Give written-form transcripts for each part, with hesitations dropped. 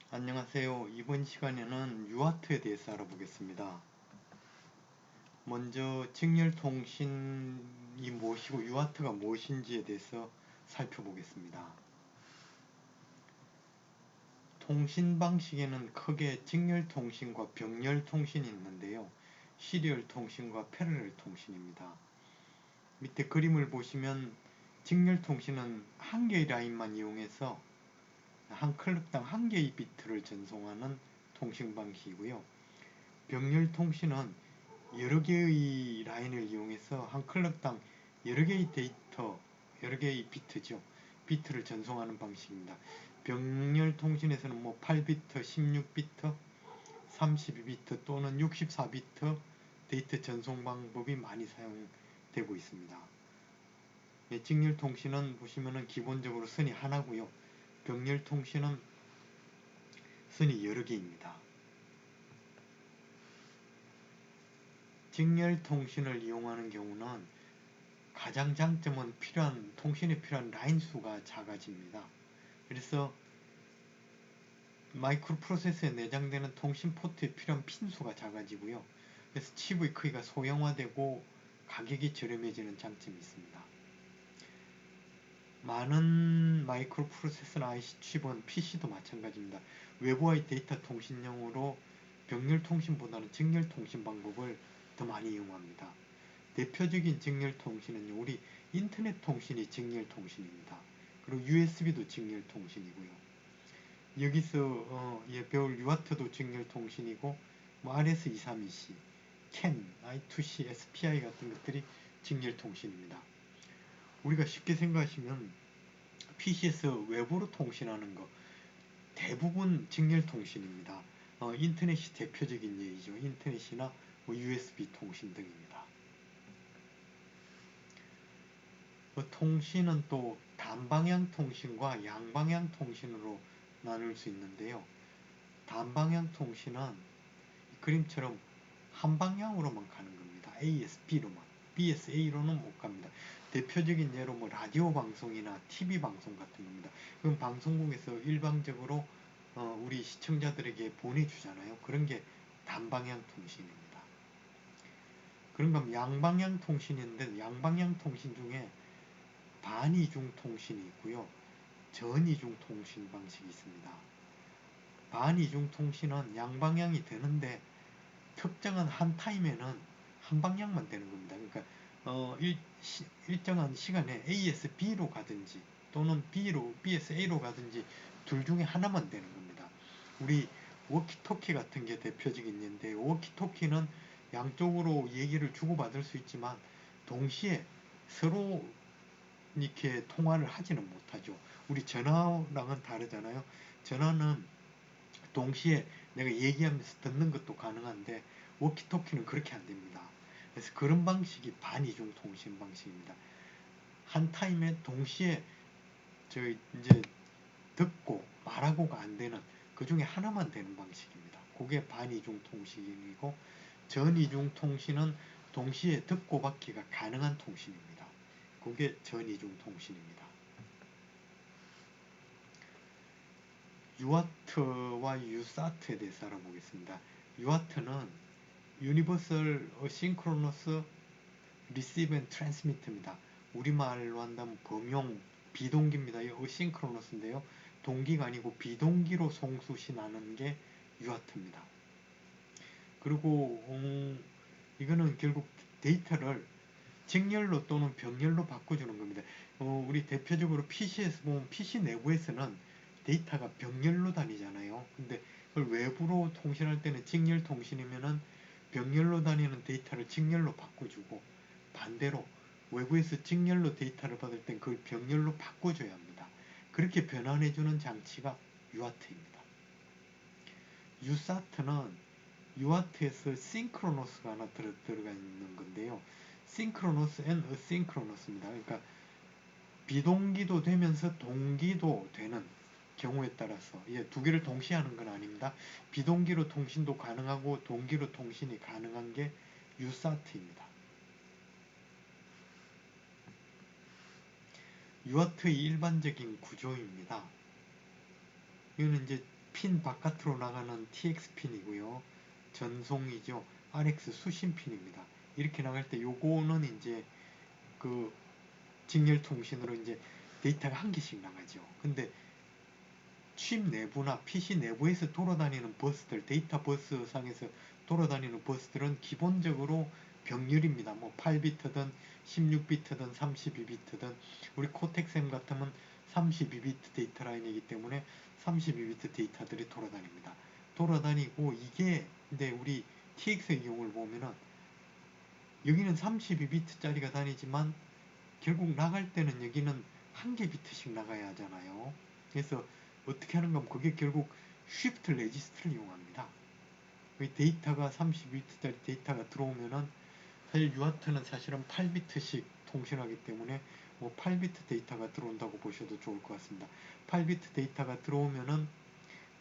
안녕하세요. 이번 시간에는 유아트에 대해서 알아보겠습니다. 먼저 직렬통신이 무엇이고 유아트가 무엇인지에 대해서 살펴보겠습니다. 통신 방식에는 크게 직렬통신과 병렬통신이 있는데요. 시리얼 통신과 패러렐 통신입니다. 밑에 그림을 보시면 직렬통신은 한 개의 라인만 이용해서 한 클럭당 한 개의 비트를 전송하는 통신 방식이고요. 병렬 통신은 여러 개의 라인을 이용해서 한 클럭당 여러 개의 데이터, 여러 개의 비트죠. 비트를 전송하는 방식입니다. 병렬 통신에서는 8비트, 16비트, 32비트 또는 64비트 데이터 전송 방법이 많이 사용되고 있습니다. 직렬 통신은 보시면은 기본적으로 선이 하나고요. 병렬 통신은 선이 여러 개입니다. 직렬 통신을 이용하는 경우는 가장 장점은 통신에 필요한 라인 수가 작아집니다. 그래서 마이크로 프로세서에 내장되는 통신 포트에 필요한 핀 수가 작아지고요. 그래서 칩의 크기가 소형화되고 가격이 저렴해지는 장점이 있습니다. 많은 마이크로 프로세서나 IC 칩은 PC도 마찬가지입니다. 외부와의 데이터 통신용으로 병렬 통신보다는 직렬 통신 방법을 더 많이 이용합니다. 대표적인 직렬 통신은 우리 인터넷 통신이 직렬 통신입니다. 그리고 USB도 직렬 통신이고요. 여기서 배울 유아트도 직렬 통신이고 RS232C, CAN, I2C, SPI 같은 것들이 직렬 통신입니다. 우리가 쉽게 생각하시면 PC에서 외부로 통신하는 거 대부분 직렬 통신입니다. 인터넷이 대표적인 예이죠. 인터넷이나 USB 통신 등입니다. 통신은 또 단방향 통신과 양방향 통신으로 나눌 수 있는데요. 단방향 통신은 그림처럼 한 방향으로만 가는 겁니다. A에서 B로만, B에서 A로는 못 갑니다. 대표적인 예로 라디오 방송이나 TV 방송 같은 겁니다. 그럼 방송국에서 일방적으로 우리 시청자들에게 보내주잖아요. 그런 게 단방향 통신입니다. 그런가 양방향 통신인데 양방향 통신 중에 반이중 통신이 있고요. 전이중 통신 방식이 있습니다. 반이중 통신은 양방향이 되는데 특정한 한 타임에는 한 방향만 되는 겁니다. 그러니까 일정한 시간에 A에서 B로 가든지 또는 B에서 A로 가든지 둘 중에 하나만 되는 겁니다. 우리 워키토키 같은 게 대표적인 예인데 워키토키는 양쪽으로 얘기를 주고받을 수 있지만 동시에 서로 이렇게 통화를 하지는 못하죠. 우리 전화랑은 다르잖아요. 전화는 동시에 내가 얘기하면서 듣는 것도 가능한데 워키토키는 그렇게 안 됩니다. 그래서 그런 방식이 반이중 통신 방식입니다. 한 타임에 동시에 이제 듣고 말하고가 안 되는 그 중에 하나만 되는 방식입니다. 그게 반이중 통신이고 전이중 통신은 동시에 듣고 받기가 가능한 통신입니다. 그게 전이중 통신입니다. 유아트와 유사트에 대해서 알아보겠습니다. 유아트는 Universal Asynchronous Receive and Transmit입니다. 우리말로 한다면 범용 비동기입니다. 이 Asynchronous인데요. 동기가 아니고 비동기로 송수신하는 게 유아트입니다. 그리고 이거는 결국 데이터를 직렬로 또는 병렬로 바꿔주는 겁니다. 우리 대표적으로 PC에서 보면 PC 내부에서는 데이터가 병렬로 다니잖아요. 근데 그걸 외부로 통신할 때는 직렬 통신이면은 병렬로 다니는 데이터를 직렬로 바꿔주고 반대로 외부에서 직렬로 데이터를 받을 땐 그걸 병렬로 바꿔줘야 합니다. 그렇게 변환해주는 장치가 유아트입니다. 유사트는 유아트에서 싱크로노스가 하나 들어가 있는 건데요. 싱크로노스 앤 어싱크로노스입니다. 그러니까 비동기도 되면서 동기도 되는 경우에 따라서 두 개를 동시에 하는 건 아닙니다. 비동기로 통신도 가능하고 동기로 통신이 가능한 게 유사트입니다. 유아트의 일반적인 구조입니다. 이거는 이제 핀 바깥으로 나가는 TX 핀이고요. 전송이죠. RX 수신 핀입니다. 이렇게 나갈 때 요거는 이제 그 직렬 통신으로 이제 데이터가 한 개씩 나가죠. 근데 칩 내부나 PC 내부에서 돌아다니는 버스들, 데이터 버스 상에서 돌아다니는 버스들은 기본적으로 병렬입니다. 뭐 8비트든 16비트든 32비트든 우리 코텍스M 같으면 32비트 데이터 라인이기 때문에 32비트 데이터들이 돌아다닙니다. 돌아다니고 이게 근데 우리 TX의 경우를 보면은 여기는 32비트짜리가 다니지만 결국 나갈 때는 여기는 한 개 비트씩 나가야 하잖아요. 그래서 어떻게 하는가 하면 그게 결국 쉬프트 레지스트를 이용합니다. 데이터가 32비트짜리 데이터가 들어오면은 사실 유아트는 사실은 8비트씩 통신하기 때문에 뭐 8비트 데이터가 들어온다고 보셔도 좋을 것 같습니다. 8비트 데이터가 들어오면은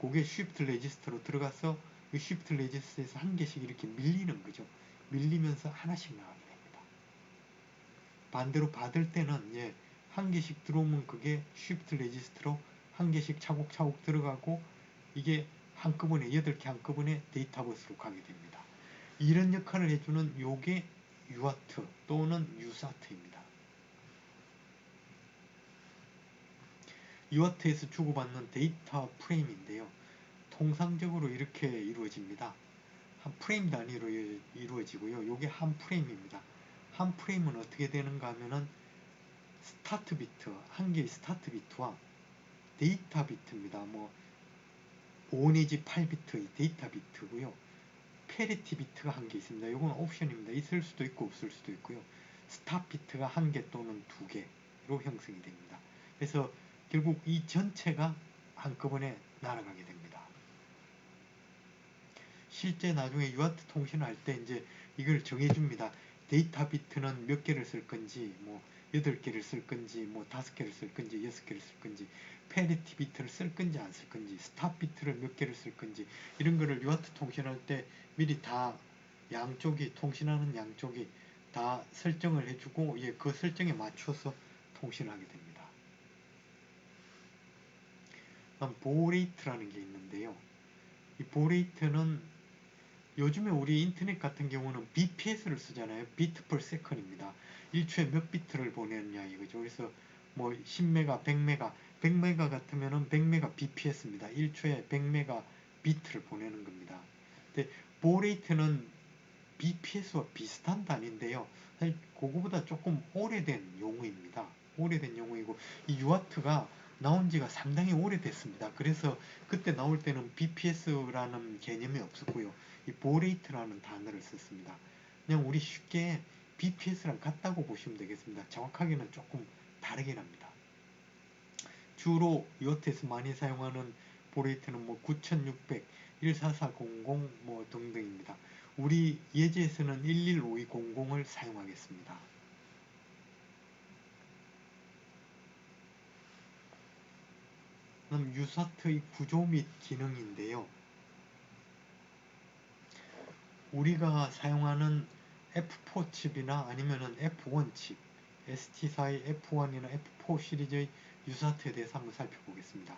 그게 쉬프트 레지스트로 들어가서 이 쉬프트 레지스트에서 한 개씩 이렇게 밀리는 거죠. 밀리면서 하나씩 나가게 됩니다. 반대로 받을 때는 한 개씩 들어오면 그게 쉬프트 레지스트로 한 개씩 차곡차곡 들어가고 이게 한꺼번에 8개 한꺼번에 데이터 버스로 가게 됩니다. 이런 역할을 해주는 요게 UART 또는 USART입니다. UART에서 주고받는 데이터 프레임인데요. 통상적으로 이렇게 이루어집니다. 한 프레임 단위로 이루어지고요. 요게 한 프레임입니다. 한 프레임은 어떻게 되는가 하면은 스타트 비트, 한 개의 스타트 비트와 데이터 비트입니다. 뭐 5 내지 8비트의 데이터 비트고요. 페리티 비트가 한 개 있습니다. 이건 옵션입니다. 있을 수도 있고 없을 수도 있고요. 스탑 비트가 한 개 또는 두 개로 형성이 됩니다. 그래서 결국 이 전체가 한꺼번에 날아가게 됩니다. 실제 나중에 UART 통신을 할 때 이제 이걸 정해줍니다. 데이터 비트는 몇 개를 쓸 건지, 뭐 8개를 쓸 건지, 뭐 5개를 쓸 건지, 6개를 쓸 건지, 페리티 비트를 쓸 건지 안 쓸 건지, 스탑 비트를 몇 개를 쓸 건지 이런 거를 UART 통신할 때 미리 다 양쪽이 통신하는 양쪽이 다 설정을 해주고 그 설정에 맞춰서 통신하게 됩니다. 다음 보레이트라는 게 있는데요. 이 보레이트는 요즘에 우리 인터넷 같은 경우는 BPS를 쓰잖아요. 비트 per second입니다. 1초에 몇 비트를 보내느냐 이거죠. 그래서 뭐 10메가, 100메가, 100메가 같으면은 100메가 BPS입니다. 1초에 100메가 비트를 보내는 겁니다. 근데 보레이트는 BPS와 비슷한 단위인데요. 사실 그거보다 조금 오래된 용어입니다. 오래된 용어이고 이 UART가 나온 지가 상당히 오래됐습니다. 그래서 그때 나올 때는 BPS라는 개념이 없었고요. 이 보레이트라는 단어를 썼습니다. 그냥 우리 쉽게 BPS랑 같다고 보시면 되겠습니다. 정확하게는 조금 다르긴 합니다. 주로 UART에서 많이 사용하는 보레이트는 뭐 9600, 14400 뭐 등등입니다. 우리 예제에서는 115200을 사용하겠습니다. 그럼 USART의 구조 및 기능인데요. 우리가 사용하는 F4 칩이나 아니면은 F1 칩, ST사의 F1이나 F4 시리즈의 USART에 대해서 한번 살펴보겠습니다.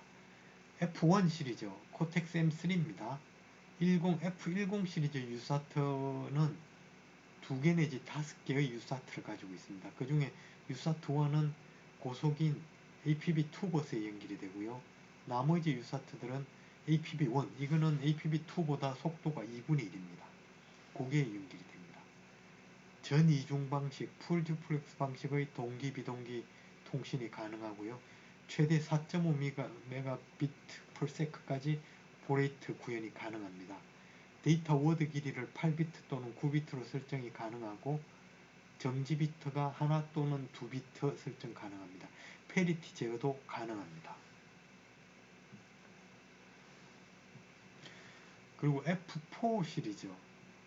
F1 시리즈, 코텍스 M3입니다. F10 시리즈 USART는 2개 내지 5개의 USART를 가지고 있습니다. 그 중에 USART1은 고속인 APB2 버스에 연결이 되고요. 나머지 USART들은 APB1, 이거는 APB2보다 속도가 2분의 1입니다. 그게 연결이 됩니다. 전 이중 방식, 풀 듀플렉스 방식의 동기 비동기 통신이 가능하고요. 최대 4.5Mbit/s까지 보레이트 구현이 가능합니다. 데이터 워드 길이를 8비트 또는 9비트로 설정이 가능하고 정지 비트가 하나 또는 2비트 설정 가능합니다. 페리티 제어도 가능합니다. 그리고 F4 시리즈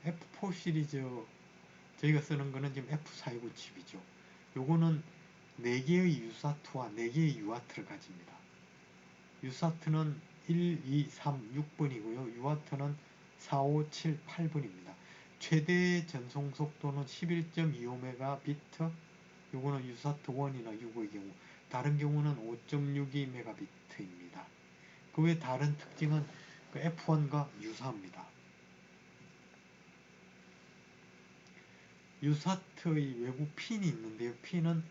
F4 시리즈 저희가 쓰는 거는 지금 F429 칩이죠. 요거는 4개의 USART와 4개의 UART를 가집니다. USART는 1, 2, 3, 6번이고요. UART는 4, 5, 7, 8번입니다. 최대 전송 속도는 11.25Mbit, 요거는 USART1이나 6의 경우, 다른 경우는 5.62Mbit입니다. 그 외 다른 특징은 그 F1과 유사합니다. 유사트의 외부 핀이 있는데요. 핀은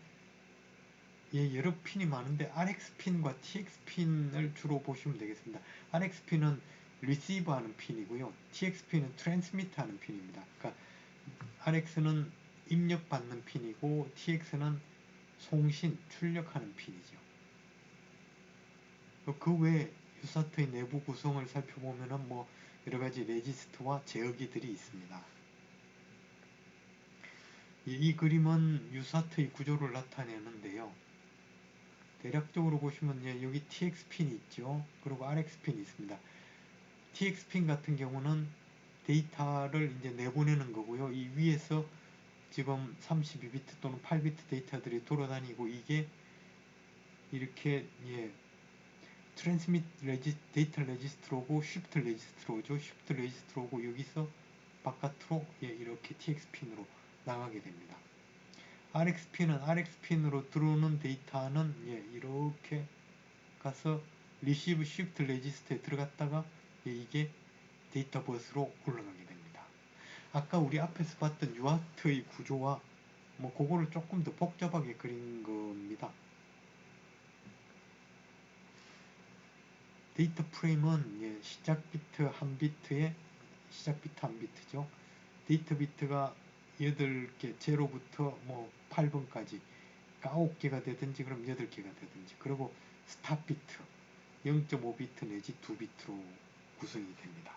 여러 핀이 많은데 RX핀과 TX핀을 주로 보시면 되겠습니다. RX핀은 리시버 하는 핀이고요. TX핀은 트랜스미트 하는 핀입니다. 그러니까 RX는 입력받는 핀이고 TX는 송신, 출력하는 핀이죠. 그 외에 유사트의 내부 구성을 살펴보면 뭐 여러가지 레지스터와 제어기들이 있습니다. 이 그림은 유사트의 구조를 나타내는데요. 대략적으로 보시면 여기 TX핀이 있죠. 그리고 RX핀이 있습니다. TX핀 같은 경우는 데이터를 이제 내보내는 거고요. 이 위에서 지금 32비트 또는 8비트 데이터들이 돌아다니고 이게 이렇게 트랜스밋 데이터 레지스트로고 쉬프트 레지스트로죠. 쉬프트 레지스트로고 여기서 바깥으로 이렇게 TX핀으로 나가게 됩니다. RX핀은 RX핀으로 들어오는 데이터는 이렇게 가서 리시브 쉬프트 레지스트에 들어갔다가 이게 데이터 버스로 올라가게 됩니다. 아까 우리 앞에서 봤던 유아트의 구조와 뭐 그거를 조금 더 복잡하게 그린 겁니다. 데이터 프레임은 시작 비트 한 비트에 시작 비트 한 비트죠. 데이터 비트가 8개, 0부터 뭐 8번까지 9개가 되든지 그럼 8개가 되든지 그리고 스탑 비트 0.5비트 내지 2비트로 구성이 됩니다.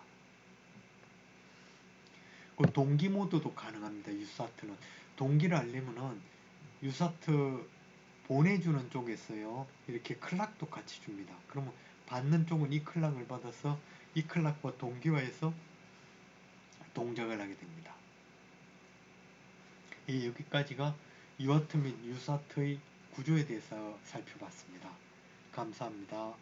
그 동기 모드도 가능합니다. 유사트는 동기를 알려면은 유사트 보내주는 쪽에서요 이렇게 클락도 같이 줍니다. 그러면 받는 쪽은 이 클락을 받아서 이 클락과 동기화해서 동작을 하게 됩니다. 여기까지가 유아트 및 유사트의 구조에 대해서 살펴봤습니다. 감사합니다.